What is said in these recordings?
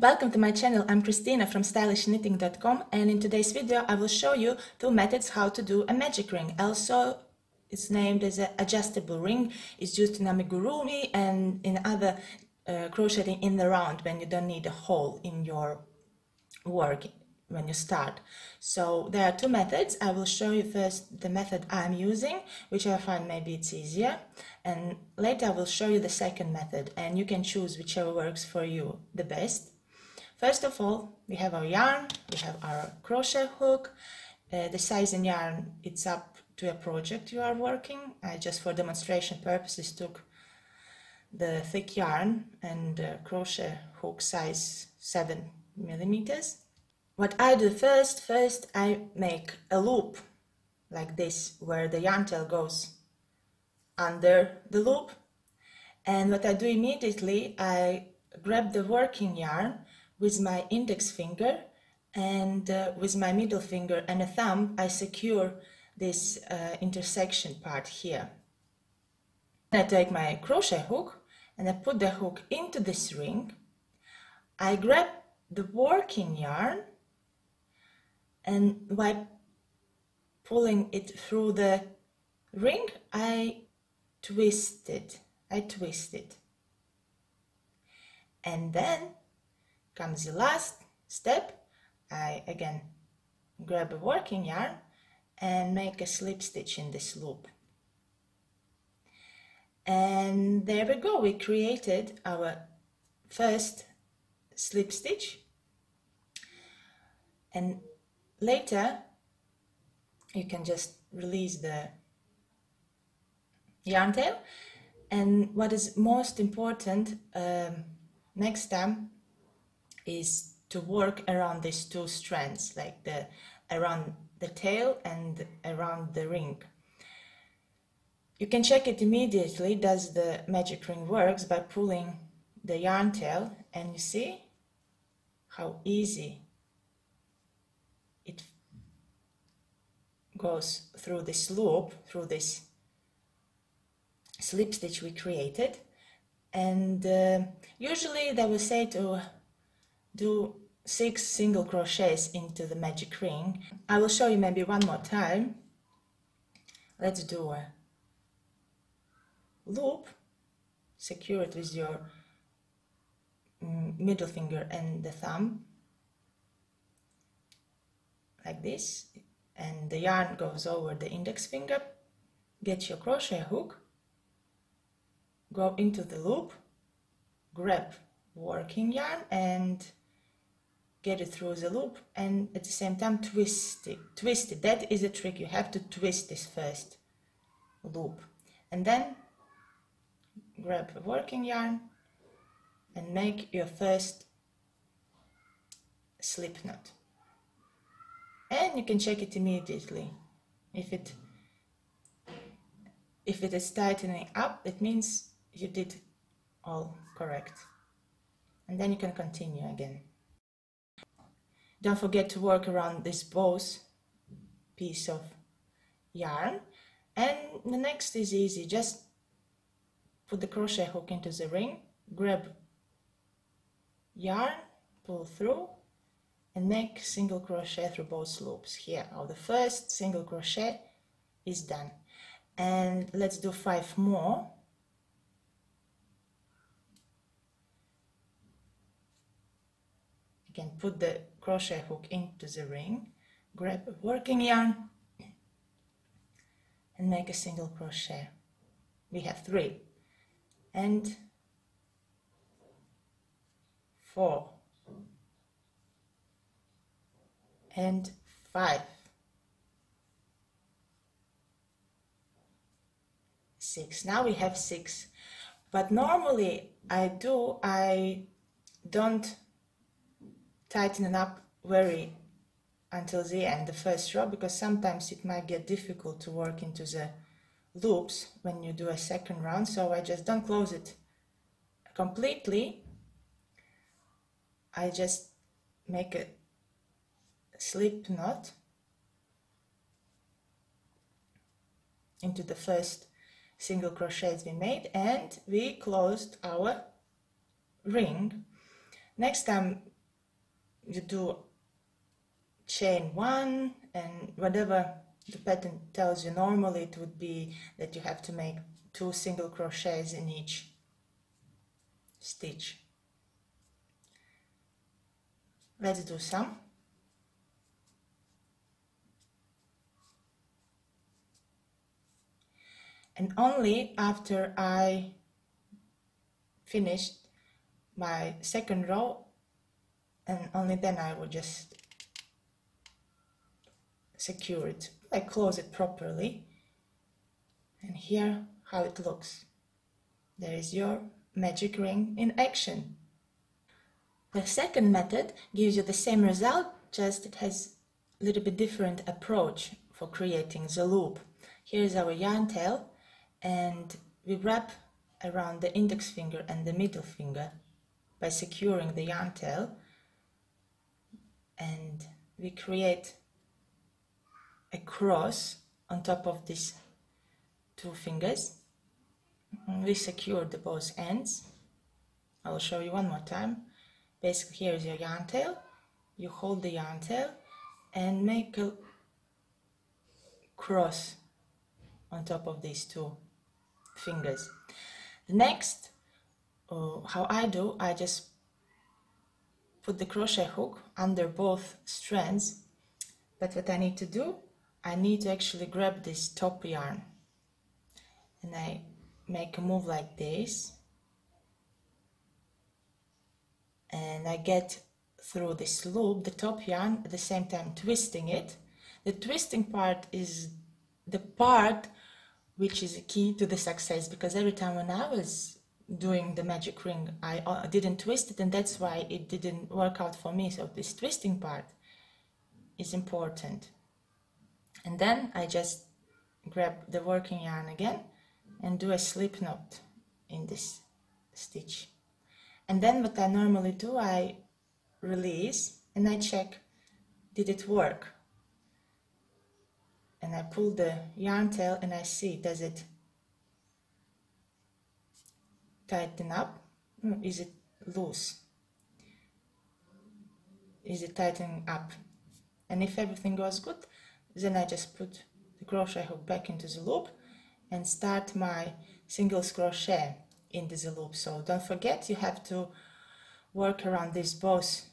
Welcome to my channel. I'm Christina from stylishnitting.com, and in today's video I will show you two methods how to do a magic ring. Also, it's named as an adjustable ring. It's used in amigurumi and in other crocheting in the round when you don't need a hole in your work when you start. So there are two methods. I will show you first the method I'm using, which I find maybe it's easier, and later I will show you the second method, and you can choose whichever works for you the best. First of all, we have our yarn, we have our crochet hook. The size in yarn, it's up to a project you are working. I just for demonstration purposes took the thick yarn and crochet hook size 7 millimeters. What I do first I make a loop like this where the yarn tail goes under the loop, and what I do immediately, I grab the working yarn with my index finger and with my middle finger and a thumb I secure this intersection part here. I take my crochet hook and I put the hook into this ring. I grab the working yarn, and by pulling it through the ring, I twist it. And then comes the last step. I again grab a working yarn and make a slip stitch in this loop. And there we go, we created our first slip stitch. And later you can just release the yarn tail, and what is most important next time is to work around these two strands, like around the tail and around the ring. You can check it immediately, does the magic ring works, by pulling the yarn tail, and you see how easy it goes through this loop, through this slip stitch we created. And usually they will say to do 6 single crochets into the magic ring. I will show you maybe one more time. Let's do a loop, secure it with your middle finger and the thumb like this, and the yarn goes over the index finger. Get your crochet hook, go into the loop, grab working yarn and get it through the loop, and at the same time twist it. That is a trick, you have to twist this first loop, and then grab a working yarn and make your first slip knot. And you can check it immediately. If it is tightening up, it means you did all correct. And then you can continue again. Don't forget to work around this bows piece of yarn. And the next is easy. Just put the crochet hook into the ring, grab yarn, pull through, and make single crochet through both loops. Here, the first single crochet is done. And let's do 5 more. Again, put the crochet hook into the ring, grab a working yarn and make a single crochet. We have 3 and 4 and 5, 6. Now we have 6, but normally I don't tighten it up very until the end, the first row, because sometimes it might get difficult to work into the loops when you do a second round. So I just don't close it completely. I just make a slip knot into the first single crochets we made, and we closed our ring. Next time you do chain 1, and whatever the pattern tells you, normally it would be that you have to make 2 single crochets in each stitch. Let's do some. And only after I finished my second row, and only then I will just secure it, like close it properly. And here how it looks. There is your magic ring in action. The second method gives you the same result, just it has a little bit different approach for creating the loop. Here is our yarn tail, and we wrap around the index finger and the middle finger by securing the yarn tail, and we create a cross on top of these 2 fingers. We secure the both ends. I will show you one more time. Basically, here is your yarn tail. You hold the yarn tail and make a cross on top of these 2 fingers. The next, how I do, I just put the crochet hook under both strands, but what I need to do, I need to actually grab this top yarn, and I make a move like this, and I get through this loop the top yarn, at the same time twisting it. The twisting part is the part which is a key to the success, because every time when I was doing the magic ring I didn't twist it, and that's why it didn't work out for me. So this twisting part is important. And then I just grab the working yarn again and do a slip knot in this stitch. And then what I normally do, I release and I check, did it work? And I pull the yarn tail and I see, does it tighten up? Is it loose? Is it tightening up? And if everything goes good, then I just put the crochet hook back into the loop and start my single crochet into the loop. So don't forget, you have to work around these both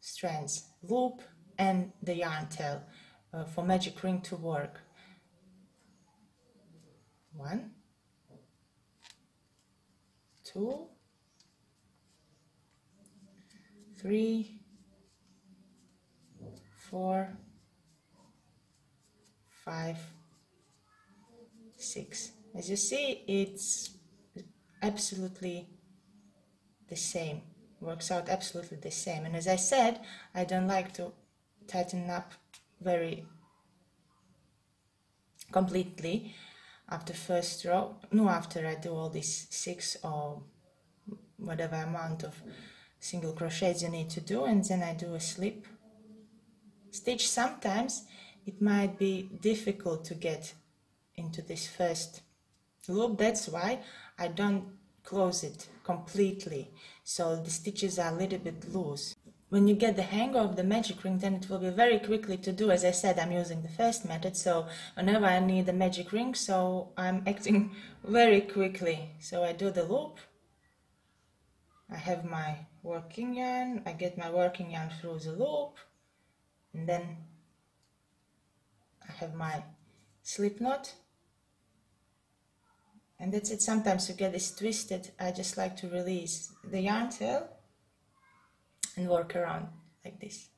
strands, loop and the yarn tail, for magic ring to work. 1, 2, 3, 4, 5, 6. As you see, it's absolutely the same, works out absolutely the same. And as I said, I don't like to tighten up very completely after first row, after I do all these 6 or whatever amount of single crochets you need to do, and then I do a slip stitch. Sometimes it might be difficult to get into this first loop, that's why I don't close it completely, so the stitches are a little bit loose. When you get the hang of the magic ring, then it will be very quickly to do. As I said, I'm using the first method, so whenever I need a magic ring, so I'm acting very quickly. So I do the loop, I have my working yarn, I get my working yarn through the loop, and then I have my slip knot, and that's it. Sometimes you get this twisted, I just like to release the yarn tail and work around like this.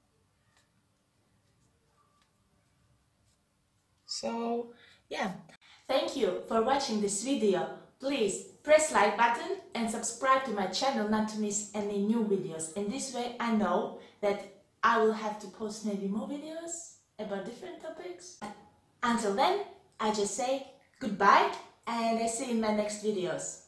So yeah, thank you for watching this video. Please press like button and subscribe to my channel not to miss any new videos. And this way I know that I will have to post maybe more videos about different topics. Until then, I just say goodbye and I see you in my next videos.